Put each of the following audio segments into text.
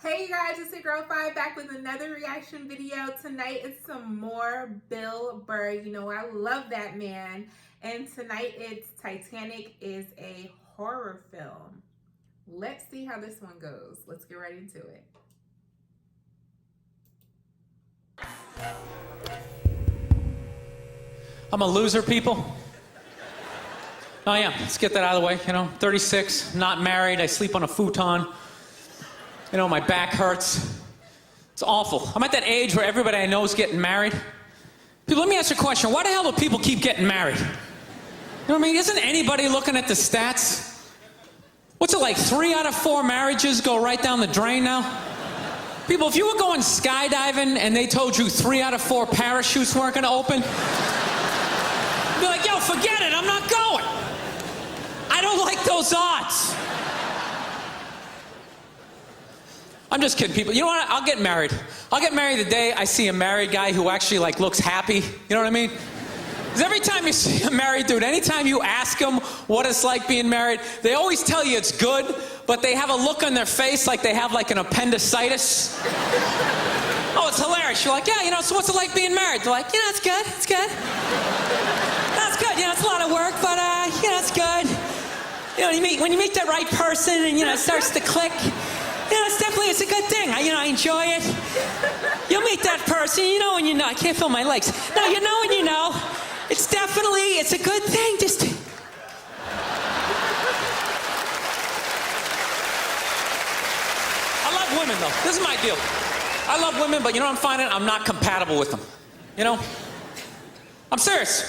Hey you guys, it's your girl 5 back with another reaction video. Tonight is some more Bill Burr. You know, I love that man. And tonight it's Titanic is a horror film. Let's see how this one goes. Let's get right into it. I'm a loser, people. Oh yeah, let's get that out of the way. You know, 36, not married, I sleep on a futon. You know, my back hurts. It's awful. I'm at that age where everybody I know is getting married. People, let me ask you a question. Why the hell do people keep getting married? You know what I mean? Isn't anybody looking at the stats? What's it like, 3 out of 4 marriages go right down the drain now? People, if you were going skydiving and they told you 3 out of 4 parachutes weren't gonna open, you'd be like, yo, forget it, I'm not going. I don't like those odds. I'm just kidding, people. You know what? I'll get married. I'll get married the day I see a married guy who actually, like, looks happy. You know what I mean? Because every time you see a married dude, anytime you ask them what it's like being married, they always tell you it's good, but they have a look on their face like they have, like, an appendicitis. Oh, it's hilarious. You're like, yeah, you know, so what's it like being married? They're like, you know, it's good. It's good. That's good. You know, it's a lot of work, but, you know, it's good. You know, when you meet the right person and, you know, it starts to click, you know, it's a good thing. I enjoy it. You'll meet that person, you know when you know. I can't feel my legs. No, you know when you know. It's a good thing. Just. I love women, though. This is my deal. I love women, but you know what I'm finding? I'm not compatible with them. You know? I'm serious.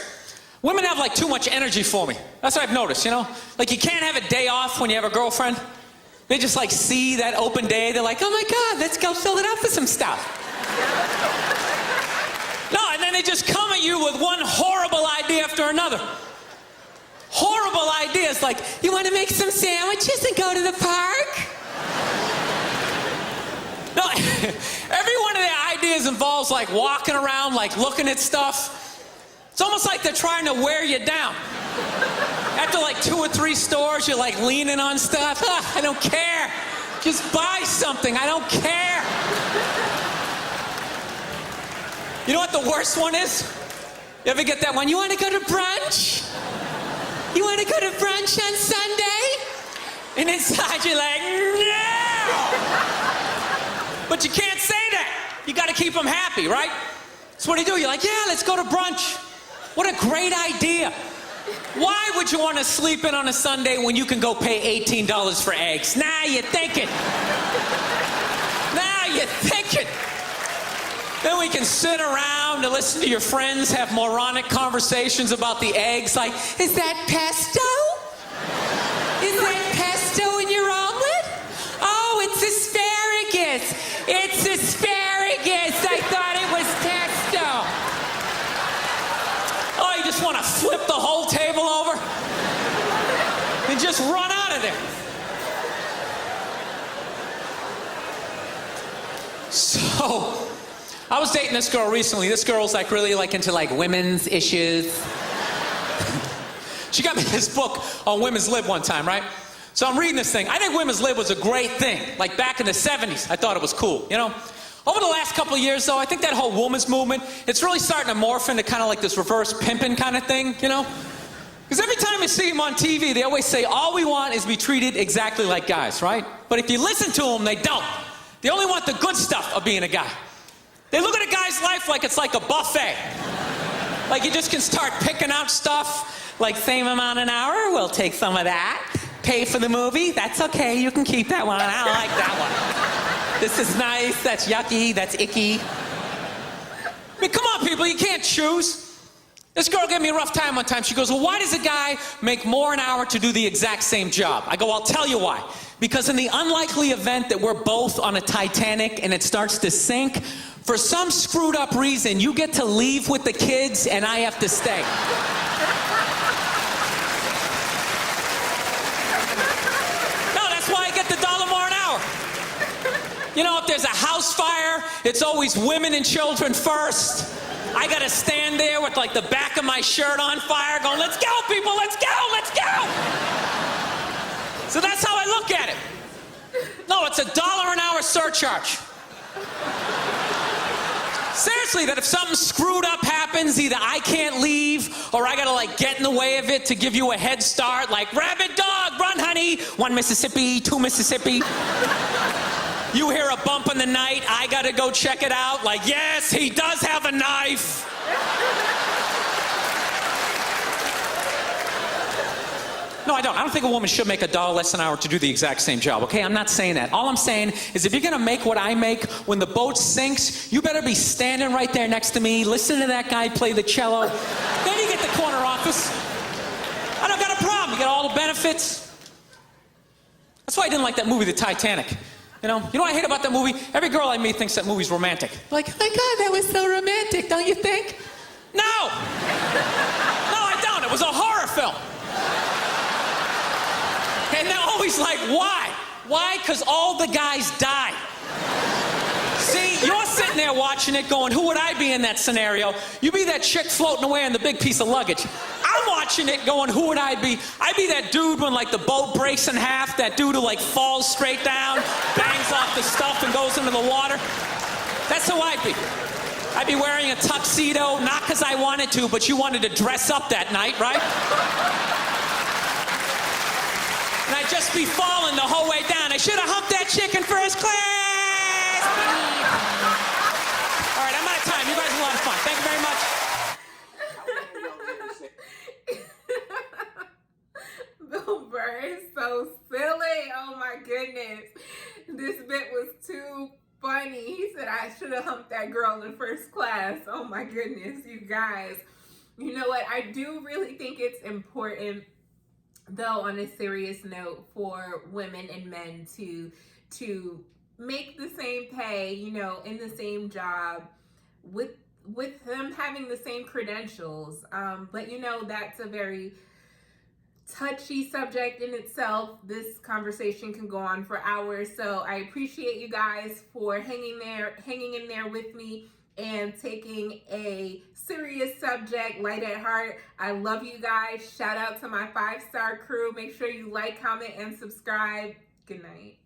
Women have, like, too much energy for me. That's what I've noticed, you know? Like, you can't have a day off when you have a girlfriend. They just like see that open day, they're like, oh my God, let's go fill it up with some stuff. No, and then they just come at you with one horrible idea after another. Horrible ideas like, you want to make some sandwiches and go to the park? No, every one of their ideas involves like walking around, like looking at stuff. It's almost like they're trying to wear you down. After like 2 or 3 stores, you're like leaning on stuff. I don't care. Just buy something. I don't care. You know what the worst one is? You ever get that one? You want to go to brunch? You want to go to brunch on Sunday? And inside you're like, no! But you can't say that. You got to keep them happy, right? So what do? You're like, yeah, let's go to brunch. What a great idea. Why would you want to sleep in on a Sunday when you can go pay $18 for eggs? Now you're thinking. Now you're thinking. Then we can sit around and listen to your friends have moronic conversations about the eggs like, is that pesto? Is that pesto in your omelet? Oh, it's asparagus. It's asparagus. I thought it was pesto. Oh, you just want to flip the whole table over and just run out of there. So, I was dating this girl recently. This girl's like really like into like women's issues. She got me this book on women's lib one time, right? So I'm reading this thing. I think women's lib was a great thing. Like back in the 70s, I thought it was cool, you know? Over the last couple of years, though, I think that whole woman's movement, it's really starting to morph into kind of like this reverse pimping kind of thing, you know? Because every time I see them on TV, they always say, all we want is to be treated exactly like guys, right? But if you listen to them, they don't. They only want the good stuff of being a guy. They look at a guy's life like it's like a buffet. Like you just can start picking out stuff, like same amount an hour, we'll take some of that. Pay for the movie, that's okay, you can keep that one, I don't like that one. This is nice, that's yucky, that's icky. I mean, come on, people, you can't choose. This girl gave me a rough time one time. She goes, well, why does a guy make more an hour to do the exact same job? I go, I'll tell you why. Because in the unlikely event that we're both on a Titanic and it starts to sink, for some screwed up reason, you get to leave with the kids and I have to stay. You know, if there's a house fire, it's always women and children first. I gotta stand there with like the back of my shirt on fire going, let's go, people, let's go, let's go! So that's how I look at it. No, it's $1 an hour surcharge. Seriously, that if something screwed up happens, either I can't leave or I gotta like get in the way of it to give you a head start, like rabid dog, run honey, 1 Mississippi, 2 Mississippi. You hear a bump in the night, I gotta go check it out, like yes, he does have a knife. No, I don't. I don't think a woman should make $1 less an hour to do the exact same job, okay? I'm not saying that. All I'm saying is if you're gonna make what I make, when the boat sinks, you better be standing right there next to me, listening to that guy play the cello. Then you get the corner office. I don't got a problem. You get all the benefits. That's why I didn't like that movie, The Titanic. You know what I hate about that movie? Every girl I meet thinks that movie's romantic. Like, oh my God, that was so romantic, don't you think? No! No, I don't. It was a horror film. And they're always like, why? Why? Because all the guys die. See, you're sitting there watching it going, who would I be in that scenario? You be that chick floating away on the big piece of luggage. I'm watching it going, who would I be? I'd be that dude when like the boat breaks in half, that dude who like falls straight down, bangs off the stuff and goes into the water. That's who I'd be. I'd be wearing a tuxedo, not because I wanted to, but you wanted to dress up that night, right? And I'd just be falling the whole way down. I should have humped that chick in first class. All right, I'm out of time. You guys are a lot of fun. Thank you very much. Bill Burr is so silly. Oh my goodness. This bit was too funny. He said, I should have humped that girl in first class. Oh my goodness, you guys. You know what? I do really think it's important, though, on a serious note, for women and men to make the same pay, you know, in the same job with them having the same credentials. But you know, that's a very touchy subject in itself. This conversation can go on for hours. So I appreciate you guys for hanging in there with me and taking a serious subject light at heart. I love you guys. Shout out to my 5-star crew. Make sure you like, comment, and subscribe. Good night.